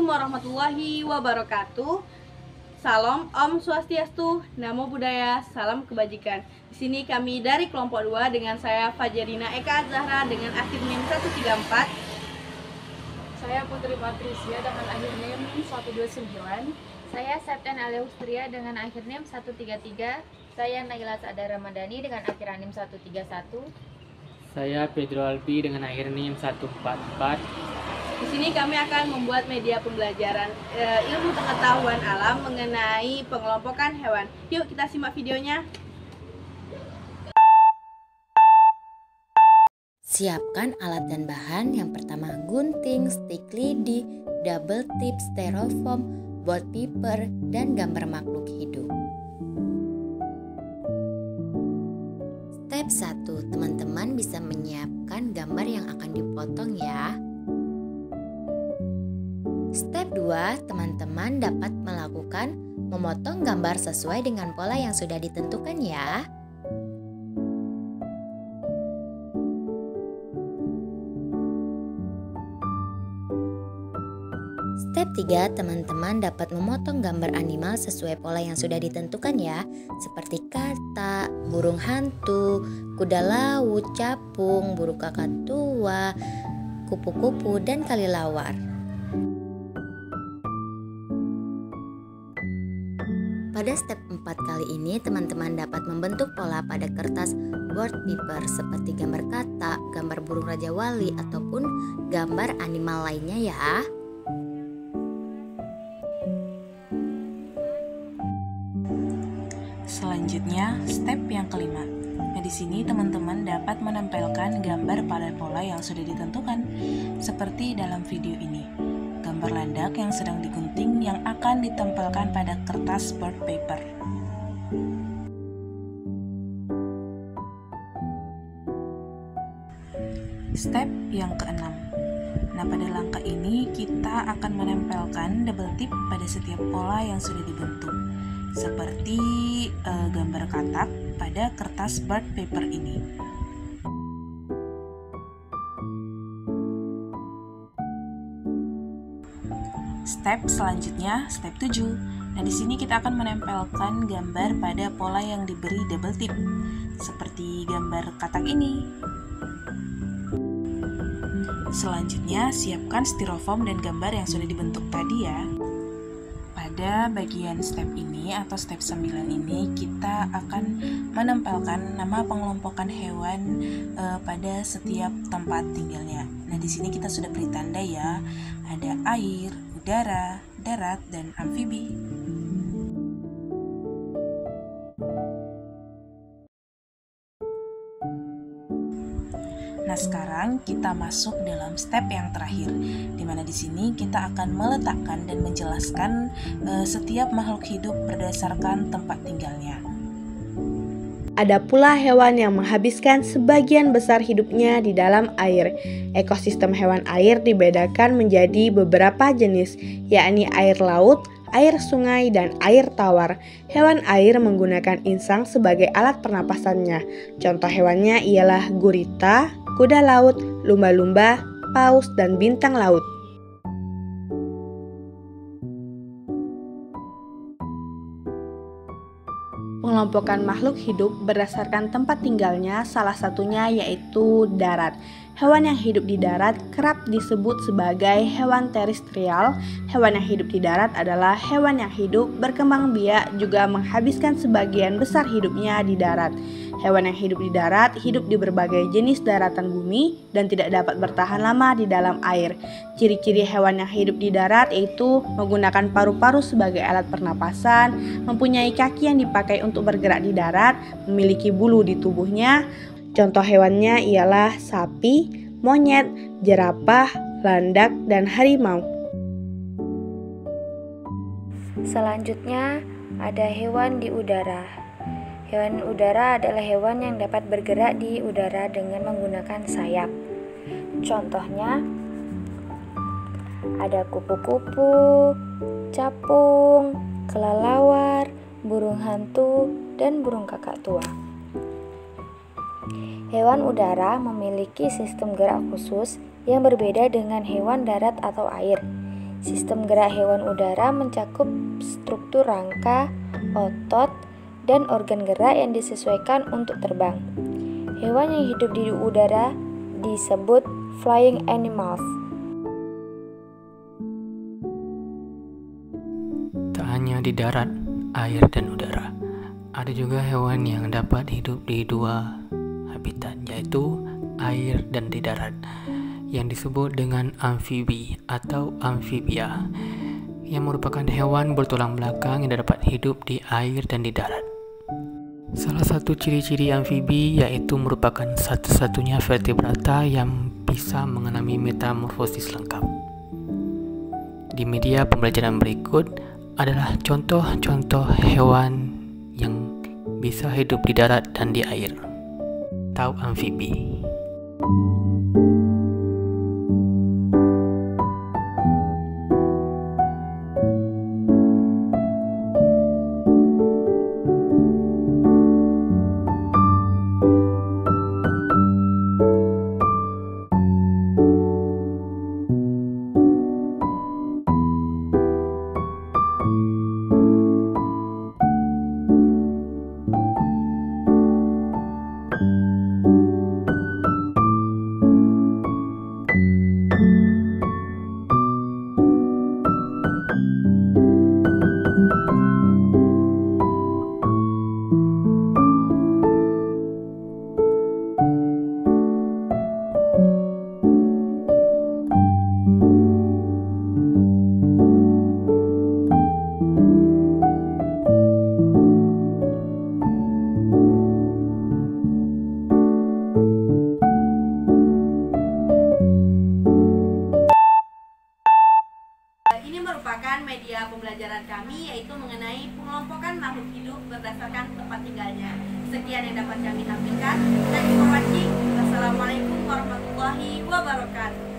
warahmatullahi wabarakatuh. Salam Om Swastiastu, Namo Buddhaya, salam kebajikan. Di sini kami dari kelompok 2 dengan saya Fajarina Eka Zahra dengan akhir NIM 134. Saya Putri Patricia dengan akhir NIM 129. Saya Septian Alehustria dengan akhir NIM 133. Saya Naila Sada Ramadhani dengan akhir NIM 131. Saya Pedro Alpi dengan akhir NIM 144. Di sini kami akan membuat media pembelajaran ilmu pengetahuan alam mengenai pengelompokan hewan. Yuk kita simak videonya. Siapkan alat dan bahan. Yang pertama gunting, stick lidi, double tip, styrofoam, board paper, dan gambar makhluk hidup. Step 1, teman-teman bisa menyiapkan gambar yang akan dipotong ya. Step 2, teman-teman dapat melakukan memotong gambar sesuai dengan pola yang sudah ditentukan ya. Step 3, teman-teman dapat memotong gambar animal sesuai pola yang sudah ditentukan ya, seperti kata, burung hantu, kuda laut, capung, burung kakak tua, kupu-kupu, dan kelelawar. Pada step 4 kali ini, teman-teman dapat membentuk pola pada kertas board paper seperti gambar kata, gambar burung raja wali, ataupun gambar animal lainnya ya. Selanjutnya, step yang kelima. Nah, di sini teman-teman dapat menempelkan gambar pada pola yang sudah ditentukan, seperti dalam video ini. Gambar landak yang sedang digunting yang akan ditempelkan pada kertas board paper. Step yang keenam. Nah, pada langkah ini kita akan menempelkan double tip pada setiap pola yang sudah dibentuk, seperti gambar katak pada kertas board paper ini. Step selanjutnya, step 7. Nah, di sini kita akan menempelkan gambar pada pola yang diberi double tip, seperti gambar katak ini. Selanjutnya, siapkan styrofoam dan gambar yang sudah dibentuk tadi ya. Pada bagian step ini atau step 9 ini kita akan menempelkan nama pengelompokan hewan pada setiap tempat tinggalnya. Nah, di sini kita sudah beri tanda ya. Ada air, udara, darat, dan amfibi. Nah, sekarang kita masuk dalam step yang terakhir, di mana di sini kita akan meletakkan dan menjelaskan setiap makhluk hidup berdasarkan tempat tinggalnya. Ada pula hewan yang menghabiskan sebagian besar hidupnya di dalam air. Ekosistem hewan air dibedakan menjadi beberapa jenis, yakni air laut, air sungai, dan air tawar. Hewan air menggunakan insang sebagai alat pernapasannya. Contoh hewannya ialah gurita, kuda laut, lumba-lumba, paus, dan bintang laut. Pengelompokan makhluk hidup berdasarkan tempat tinggalnya, salah satunya yaitu darat. Hewan yang hidup di darat kerap disebut sebagai hewan terestrial. Hewan yang hidup di darat adalah hewan yang hidup berkembang biak, juga menghabiskan sebagian besar hidupnya di darat. Hewan yang hidup di darat hidup di berbagai jenis daratan bumi dan tidak dapat bertahan lama di dalam air. Ciri-ciri hewan yang hidup di darat yaitu menggunakan paru-paru sebagai alat pernapasan, mempunyai kaki yang dipakai untuk bergerak di darat, memiliki bulu di tubuhnya. Contoh hewannya ialah sapi, monyet, jerapah, landak, dan harimau. Selanjutnya ada hewan di udara. Hewan udara adalah hewan yang dapat bergerak di udara dengan menggunakan sayap. Contohnya ada kupu-kupu, capung, kelelawar, burung hantu, dan burung kakak tua. Hewan udara memiliki sistem gerak khusus yang berbeda dengan hewan darat atau air. Sistem gerak hewan udara mencakup struktur rangka, otot, dan organ gerak yang disesuaikan untuk terbang. Hewan yang hidup di udara disebut flying animals. Tak hanya di darat, air, dan udara, ada juga hewan yang dapat hidup di dua habitat, yaitu air dan di darat, yang disebut dengan amfibi atau amfibia, yang merupakan hewan bertulang belakang yang dapat hidup di air dan di darat. Salah satu ciri-ciri amfibi yaitu merupakan satu-satunya vertebrata yang bisa mengalami metamorfosis lengkap. Di media pembelajaran berikut adalah contoh-contoh hewan yang bisa hidup di darat dan di air atau amfibi. Ini merupakan media pembelajaran kami, yaitu mengenai pengelompokan makhluk hidup berdasarkan tempat tinggalnya. Sekian yang dapat kami tampilkan. Thanks for watching. Wassalamualaikum warahmatullahi wabarakatuh.